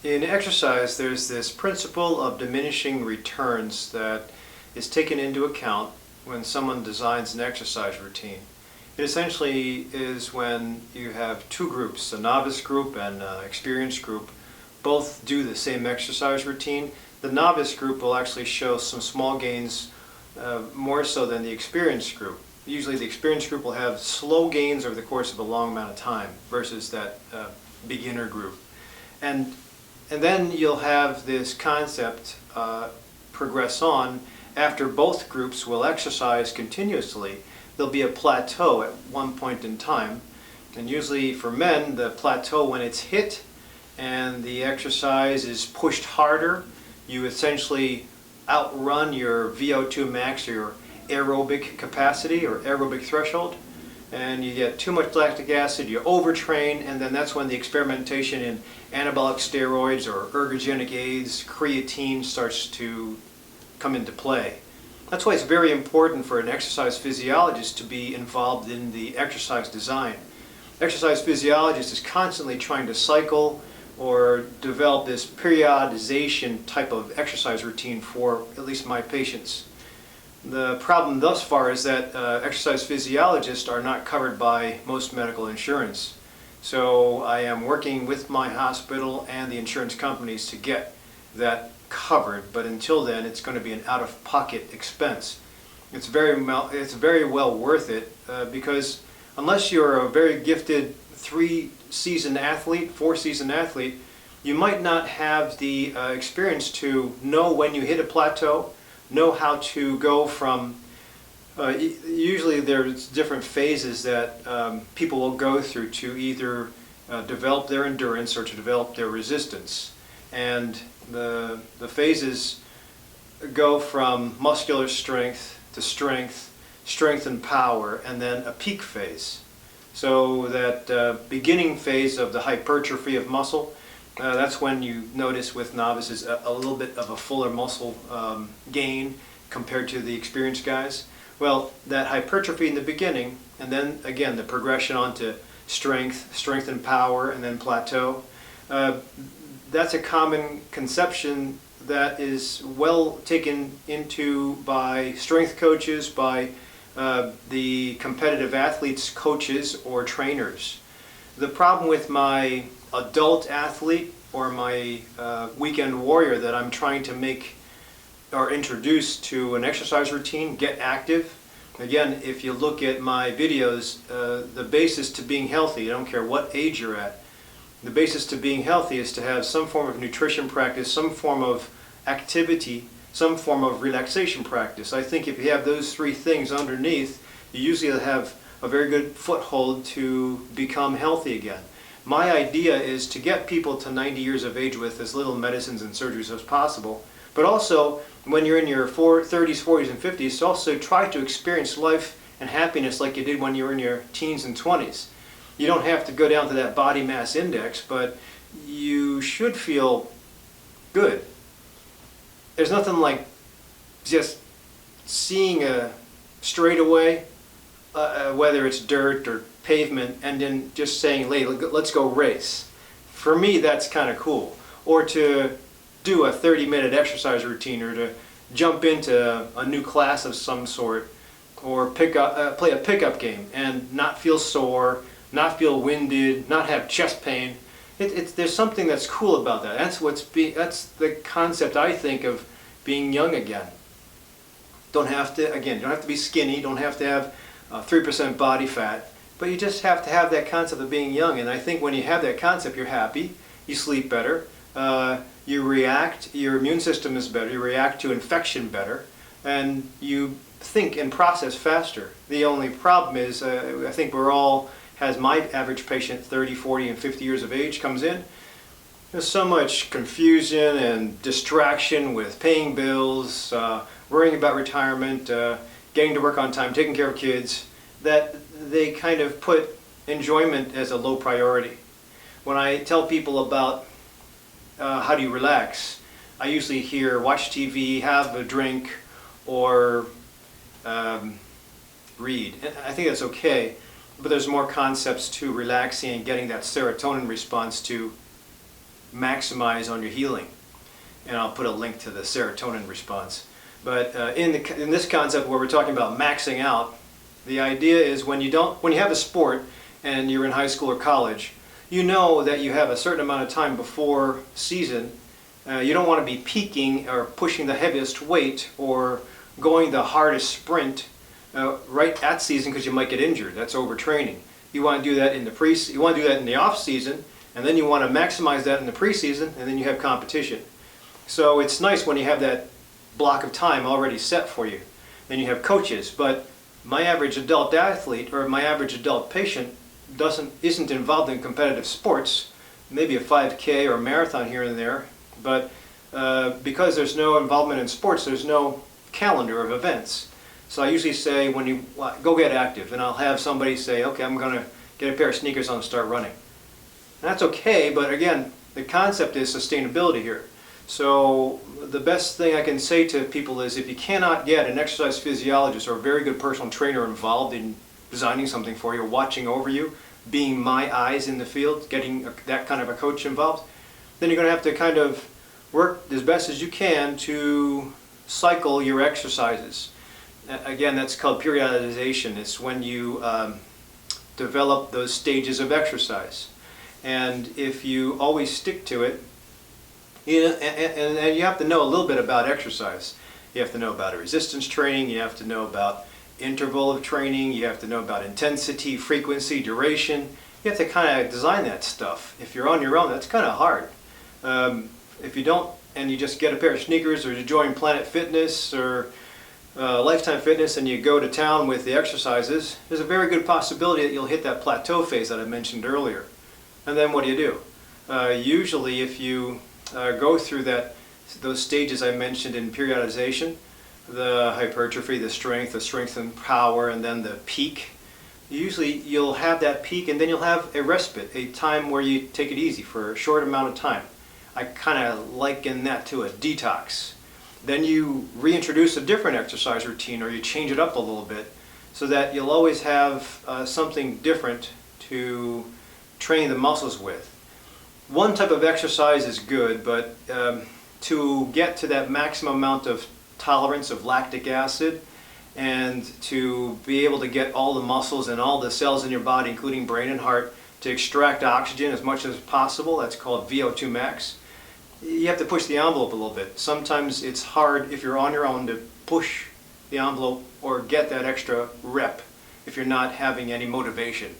In exercise, there's this principle of diminishing returns that is taken into account when someone designs an exercise routine. It essentially is when you have two groups, a novice group and an experienced group, both do the same exercise routine. The novice group will actually show some small gains more so than the experienced group. Usually the experienced group will have slow gains over the course of a long amount of time versus that beginner group. And then you'll have this concept progress on. After both groups will exercise continuously, there'll be a plateau at one point in time. And usually for men, the plateau, when it's hit and the exercise is pushed harder, you essentially outrun your VO2 max or your aerobic capacity or aerobic threshold, and you get too much lactic acid, you overtrain, and then that's when the experimentation in anabolic steroids or ergogenic aids, creatine, starts to come into play. That's why it's very important for an exercise physiologist to be involved in the exercise design. Exercise physiologist is constantly trying to cycle or develop this periodization type of exercise routine for at least my patients. The problem thus far is that exercise physiologists are not covered by most medical insurance. So I am working with my hospital and the insurance companies to get that covered, but until then it's going to be an out-of-pocket expense. It's very well worth it because unless you're a very gifted 4-season athlete, you might not have the experience to know when you hit a plateau, know how to go from, usually there's different phases that people will go through to either develop their endurance or to develop their resistance. And the phases go from muscular strength to strength and power, and then a peak phase. So that beginning phase of the hypertrophy of muscle, that's when you notice with novices a little bit of a fuller muscle gain compared to the experienced guys. Well, that hypertrophy in the beginning, and then again the progression onto strength and power, and then plateau, that's a common conception that is well taken into by strength coaches, by the competitive athletes coaches or trainers. The problem with my adult athlete or my weekend warrior that I'm trying to make or introduce to an exercise routine, get active. Again, if you look at my videos, the basis to being healthy, I don't care what age you're at, the basis to being healthy is to have some form of nutrition practice, some form of activity, some form of relaxation practice. I think if you have those three things underneath, you usually have a very good foothold to become healthy again. My idea is to get people to 90 years of age with as little medicines and surgeries as possible, but also when you're in your 30s, 40s, and 50s, to also try to experience life and happiness like you did when you were in your teens and 20s. You don't have to go down to that body mass index, but you should feel good. There's nothing like just seeing a straightaway, whether it's dirt or pavement, and then just saying, hey, let's go race. For me, that's kind of cool. Or to do a 30-minute exercise routine, or to jump into a new class of some sort, or play a pickup game and not feel sore, not feel winded, not have chest pain. There's something that's cool about that. That's the concept, I think, of being young again. Don't have to be skinny, don't have to have 3% body fat, but you just have to have that concept of being young. And I think when you have that concept, you're happy, you sleep better, you react, your immune system is better, you react to infection better, and you think and process faster. The only problem is, I think as my average patient, 30, 40, and 50 years of age, comes in, there's so much confusion and distraction with paying bills, worrying about retirement, getting to work on time, taking care of kids, that they kind of put enjoyment as a low priority. When I tell people about how do you relax, I usually hear watch TV, have a drink, or read. And I think that's okay, but there's more concepts to relaxing and getting that serotonin response to maximize on your healing. And I'll put a link to the serotonin response. But in this concept where we're talking about maxing out, the idea is when you have a sport and you're in high school or college, you know that you have a certain amount of time before season. You don't want to be peaking or pushing the heaviest weight or going the hardest sprint right at season because you might get injured. That's overtraining. You want to do that in the off season, and then you want to maximize that in the preseason, and then you have competition. So it's nice when you have that block of time already set for you. Then you have coaches, but my average adult athlete or my average adult patient isn't involved in competitive sports, maybe a 5K or a marathon here and there, but because there's no involvement in sports, there's no calendar of events. So I usually say, when you go get active, and I'll have somebody say, okay, I'm going to get a pair of sneakers on and start running. And that's okay, but again, the concept is sustainability here. So the best thing I can say to people is, if you cannot get an exercise physiologist or a very good personal trainer involved in designing something for you, or watching over you, being my eyes in the field, getting that kind of a coach involved, then you're going to have to kind of work as best as you can to cycle your exercises. Again, that's called periodization. It's when you develop those stages of exercise. And if you always stick to it, and you have to know a little bit about exercise. You have to know about resistance training, you have to know about interval of training, you have to know about intensity, frequency, duration. You have to kind of design that stuff. If you're on your own, that's kind of hard. If you don't, and you just get a pair of sneakers, or you join Planet Fitness or Lifetime Fitness and you go to town with the exercises, there's a very good possibility that you'll hit that plateau phase that I mentioned earlier. And then what do? Usually if you go through those stages I mentioned in periodization, the hypertrophy, the strength and power, and then the peak, usually you'll have that peak and then you'll have a respite, a time where you take it easy for a short amount of time. I kind of liken that to a detox. Then you reintroduce a different exercise routine, or you change it up a little bit, so that you'll always have something different to train the muscles with. One type of exercise is good, but to get to that maximum amount of tolerance of lactic acid, and to be able to get all the muscles and all the cells in your body, including brain and heart, to extract oxygen as much as possible, that's called VO2 max. You have to push the envelope a little bit. Sometimes it's hard, if you're on your own, to push the envelope or get that extra rep if you're not having any motivation.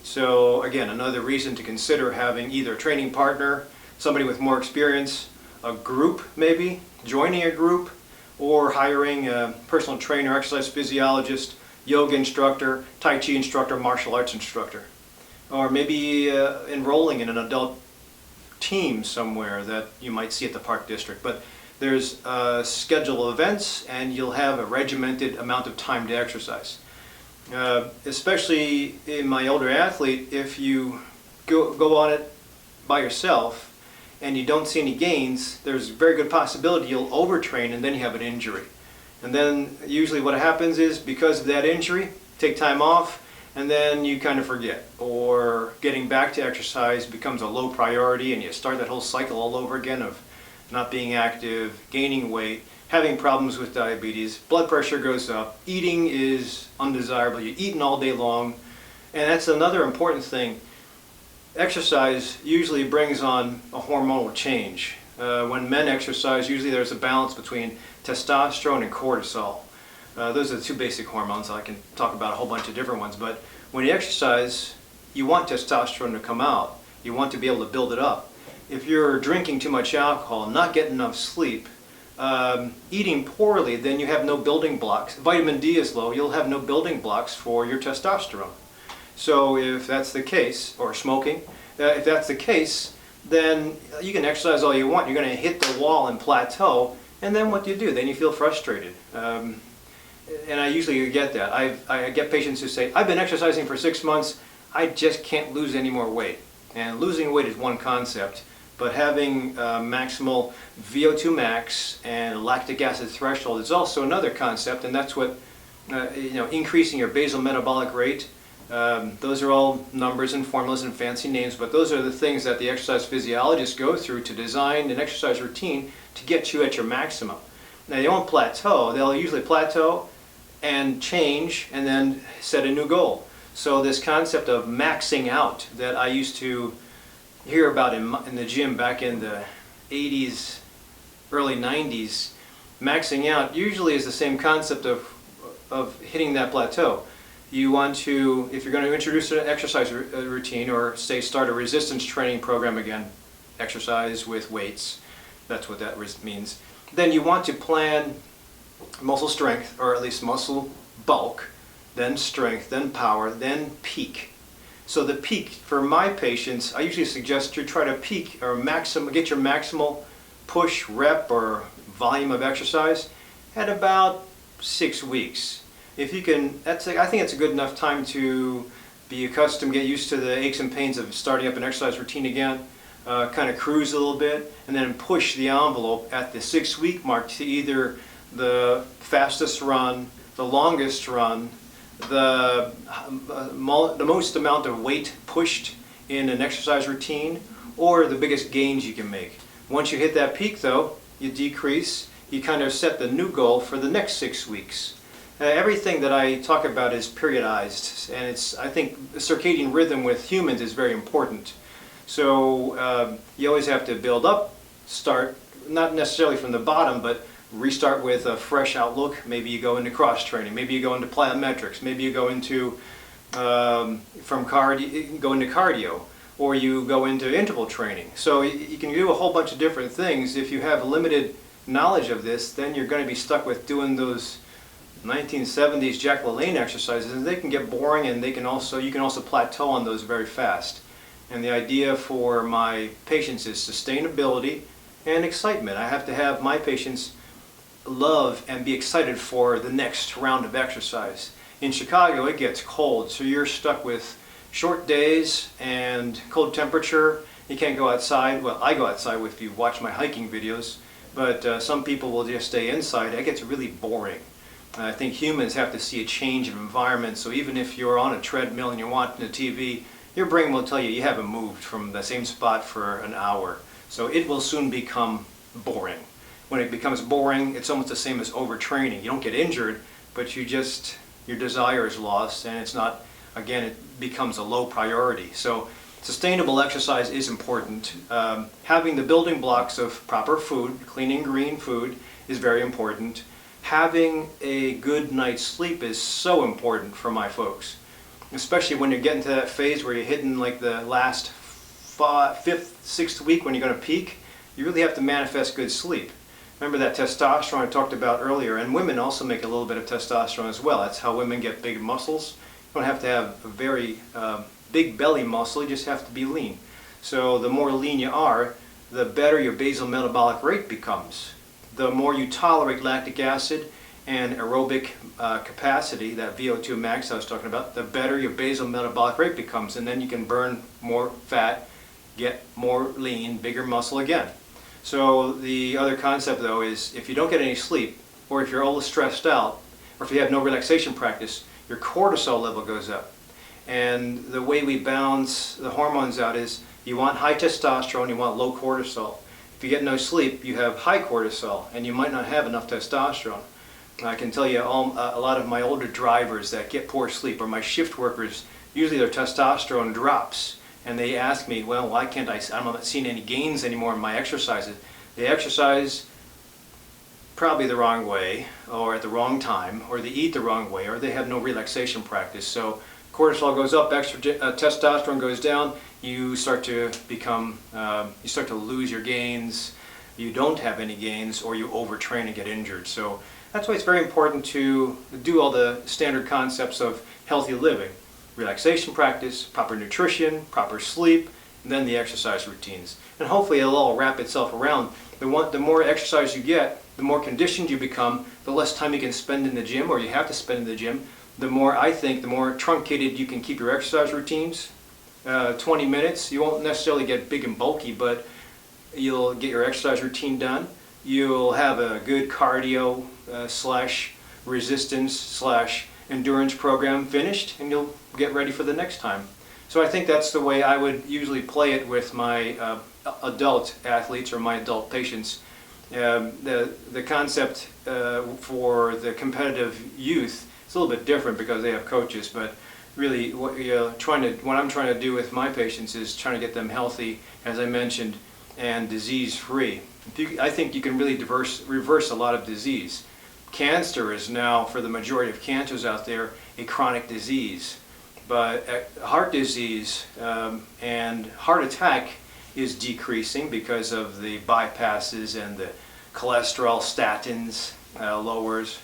So again, another reason to consider having either a training partner, somebody with more experience, a group maybe, joining a group, or hiring a personal trainer, exercise physiologist, yoga instructor, Tai Chi instructor, martial arts instructor. Or maybe enrolling in an adult team somewhere that you might see at the Park District. But there's scheduled events, and you'll have a regimented amount of time to exercise. Especially in my older athlete, if you go on it by yourself and you don't see any gains, there's a very good possibility you'll overtrain and then you have an injury. And then usually what happens is, because of that injury, take time off, and then you kind of forget, or getting back to exercise becomes a low priority, and you start that whole cycle all over again of not being active, gaining weight, having problems with diabetes, blood pressure goes up, eating is undesirable, you're eating all day long. And that's another important thing. Exercise usually brings on a hormonal change. When men exercise, usually there's a balance between testosterone and cortisol. Those are the two basic hormones. I can talk about a whole bunch of different ones, but when you exercise, you want testosterone to come out. You want to be able to build it up. If you're drinking too much alcohol, not getting enough sleep, eating poorly, then you have no building blocks. Vitamin D is low, you'll have no building blocks for your testosterone. So if that's the case, or smoking, if that's the case, then you can exercise all you want. You're going to hit the wall and plateau, and then what do? Then you feel frustrated. And I usually get that. I get patients who say, I've been exercising for 6 months, I just can't lose any more weight. And losing weight is one concept, but having maximal VO2 max and lactic acid threshold is also another concept, and that's what, increasing your basal metabolic rate, Those are all numbers and formulas and fancy names, but those are the things that the exercise physiologists go through to design an exercise routine to get you at your maximum. Now they won't plateau, they'll usually plateau and change and then set a new goal. So this concept of maxing out that I used to hear about in the gym back in the 80s, early 90s, maxing out usually is the same concept of hitting that plateau. You want to, if you're going to introduce an exercise routine or say start a resistance training program again, exercise with weights, that's what that means, then you want to plan muscle strength, or at least muscle bulk, then strength, then power, then peak. So the peak for my patients, I usually suggest you try to peak or get your maximal push, rep, or volume of exercise at about 6 weeks. If you can, I think it's a good enough time to be accustomed, get used to the aches and pains of starting up an exercise routine again, kind of cruise a little bit, and then push the envelope at the 6-week mark to either the fastest run, the longest run, the most amount of weight pushed in an exercise routine, or the biggest gains you can make. Once you hit that peak though, you decrease, you kind of set the new goal for the next 6 weeks. Everything that I talk about is periodized, and I think the circadian rhythm with humans is very important. So you always have to build up, start, not necessarily from the bottom, but restart with a fresh outlook. Maybe you go into cross training, maybe you go into plyometrics, maybe you go into go into cardio, or you go into interval training. So you can do a whole bunch of different things. If you have limited knowledge of this, then you're going to be stuck with doing those 1970s Jack LaLanne exercises, and they can get boring, and you can also plateau on those very fast. And the idea for my patients is sustainability and excitement. I have to have my patients love and be excited for the next round of exercise. In Chicago it gets cold, so you're stuck with short days and cold temperature. You can't go outside. Well, I go outside if you watch my hiking videos, but some people will just stay inside. It gets really boring. I think humans have to see a change of environment, so even if you're on a treadmill and you're watching the TV, your brain will tell you you haven't moved from the same spot for an hour. So it will soon become boring. When it becomes boring, it's almost the same as overtraining. You don't get injured, but your desire is lost, and it's not, again, it becomes a low priority. So sustainable exercise is important. Having the building blocks of proper food, clean and green food, is very important. Having a good night's sleep is so important for my folks, especially when you're getting to that phase where you're hitting like the last 5th, 6th week when you're going to peak. You really have to manifest good sleep. Remember that testosterone I talked about earlier, and women also make a little bit of testosterone as well. That's how women get big muscles. You don't have to have a very big belly muscle, you just have to be lean. So the more lean you are, the better your basal metabolic rate becomes. The more you tolerate lactic acid and aerobic capacity, that VO2 max I was talking about, the better your basal metabolic rate becomes, and then you can burn more fat, get more lean, bigger muscle again. So the other concept though is if you don't get any sleep, or if you're always stressed out, or if you have no relaxation practice, your cortisol level goes up. And the way we balance the hormones out is you want high testosterone, you want low cortisol. If you get no sleep, you have high cortisol, and you might not have enough testosterone. I can tell you a lot of my older drivers that get poor sleep, or my shift workers, usually their testosterone drops. And they ask me, well, why can't I'm not seeing any gains anymore in my exercises. They exercise probably the wrong way, or at the wrong time, or they eat the wrong way, or they have no relaxation practice. So cortisol goes up, testosterone goes down, you start to lose your gains, you don't have any gains, or you overtrain and get injured. So that's why it's very important to do all the standard concepts of healthy living. Relaxation practice, proper nutrition, proper sleep, and then the exercise routines. And hopefully it'll all wrap itself around. The more exercise you get, the more conditioned you become, the less time you can spend in the gym, or you have to spend in the gym, the more truncated you can keep your exercise routines. 20 minutes, you won't necessarily get big and bulky, but you'll get your exercise routine done. You'll have a good cardio slash resistance slash endurance program finished and you'll get ready for the next time. So I think that's the way I would usually play it with my adult athletes or my adult patients. The concept for the competitive youth is a little bit different because they have coaches, but really what I'm trying to do with my patients is trying to get them healthy, as I mentioned, and disease-free. I think you can really reverse a lot of disease. Cancer is now, for the majority of cancers out there, a chronic disease. But heart disease and heart attack is decreasing because of the bypasses and the cholesterol statins lowers.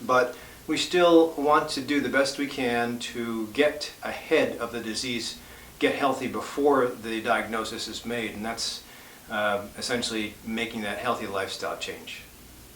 But we still want to do the best we can to get ahead of the disease, get healthy before the diagnosis is made, and that's essentially making that healthy lifestyle change.